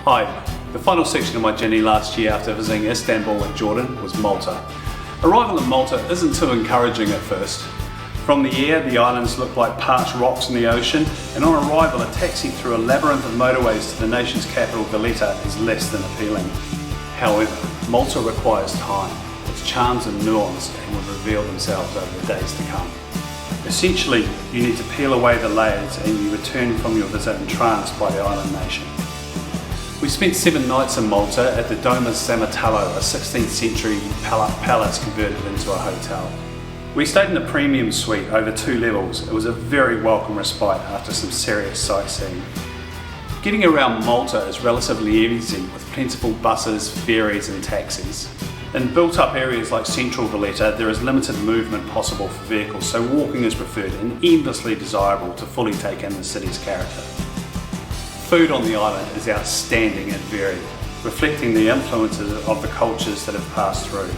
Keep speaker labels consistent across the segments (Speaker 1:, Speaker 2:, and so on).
Speaker 1: Hi, the final section of my journey last year after visiting Istanbul and Jordan was Malta. Arrival in Malta isn't too encouraging at first. From the air, the islands look like parched rocks in the ocean, and on arrival a taxi through a labyrinth of motorways to the nation's capital Valletta is less than appealing. However, Malta requires time. Its charms and nuance will reveal themselves over the days to come. Essentially, you need to peel away the layers and you return from your visit entranced by the island nation. We spent 7 nights in Malta at the Domus Zamatalo, a 16th century palace converted into a hotel. We stayed in the premium suite over 2 levels. It was a very welcome respite after some serious sightseeing. Getting around Malta is relatively easy with plentiful buses, ferries and taxis. In built-up areas like central Valletta, there is limited movement possible for vehicles, so walking is preferred and endlessly desirable to fully take in the city's character. Food on the island is outstanding and varied, reflecting the influences of the cultures that have passed through.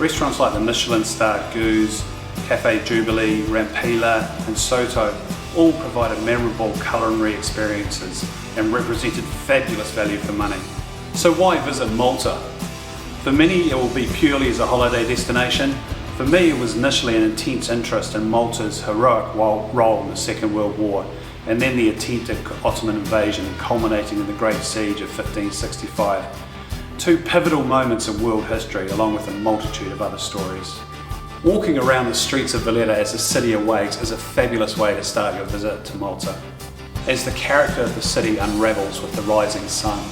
Speaker 1: Restaurants like the Michelin-starred Goose, Cafe Jubilee, Rampila and Soto all provided memorable culinary experiences and represented fabulous value for money. So why visit Malta? For many it will be purely as a holiday destination. For me it was initially an intense interest in Malta's heroic role in the Second World War, and then the attempted Ottoman invasion culminating in the Great Siege of 1565. 2 pivotal moments in world history, along with a multitude of other stories. Walking around the streets of Valletta as the city awakes is a fabulous way to start your visit to Malta, as the character of the city unravels with the rising sun.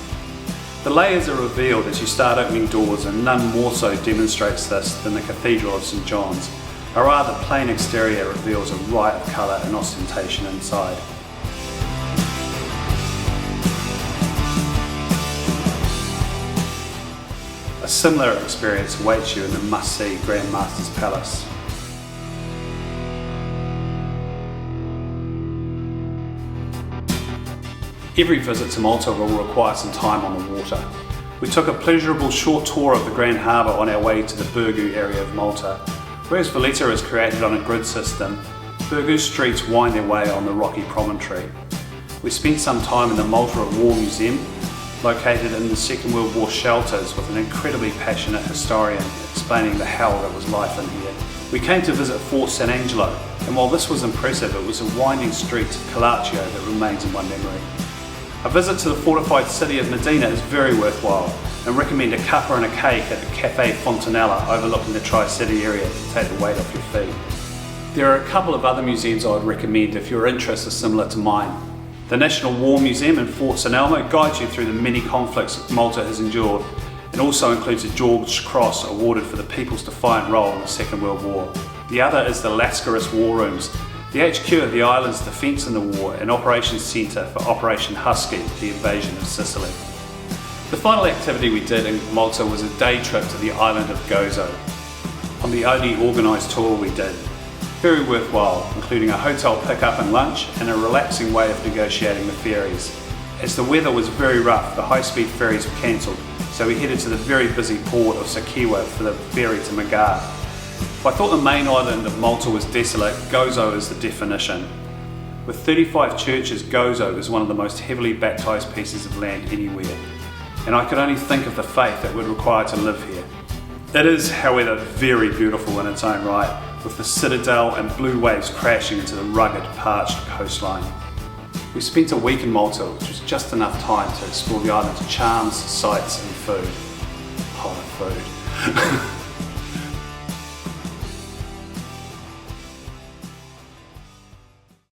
Speaker 1: The layers are revealed as you start opening doors, and none more so demonstrates this than the Cathedral of St John's. A rather plain exterior reveals a riot of colour and ostentation inside. A similar experience awaits you in the must-see Grand Master's Palace. Every visit to Malta will require some time on the water. We took a pleasurable short tour of the Grand Harbour on our way to the Burgu area of Malta. Whereas Valletta is created on a grid system, Burgu's streets wind their way on the rocky promontory. We spent some time in the Malta War Museum, located in the Second World War shelters, with an incredibly passionate historian explaining the hell that was life in here. We came to visit Fort San Angelo, and while this was impressive, it was a winding street to Calaccio that remains in my memory. A visit to the fortified city of Medina is very worthwhile, and recommend a cuppa and a cake at the Cafe Fontanella overlooking the Tri-City area to take the weight off your feet. There are a couple of other museums I would recommend if your interests are similar to mine. The National War Museum in Fort St Elmo guides you through the many conflicts Malta has endured, and also includes a George Cross awarded for the people's defiant role in the Second World War. The other is the Lascaris War Rooms, the HQ of the island's defence in the war and operations centre for Operation Husky, the invasion of Sicily. The final activity we did in Malta was a day trip to the island of Gozo. On the only organised tour we did. Very worthwhile, including a hotel pick-up and lunch and a relaxing way of negotiating the ferries. As the weather was very rough, the high-speed ferries were cancelled, so we headed to the very busy port of Sakiwa for the ferry to Magar. If I thought the main island of Malta was desolate, Gozo is the definition. With 35 churches, Gozo is one of the most heavily baptised pieces of land anywhere, and I could only think of the faith it would require to live here. It is, however, very beautiful in its own right, with the citadel and blue waves crashing into the rugged, parched coastline. We spent a week in Malta, which was just enough time to explore the island's charms, sights and food. Oh, food.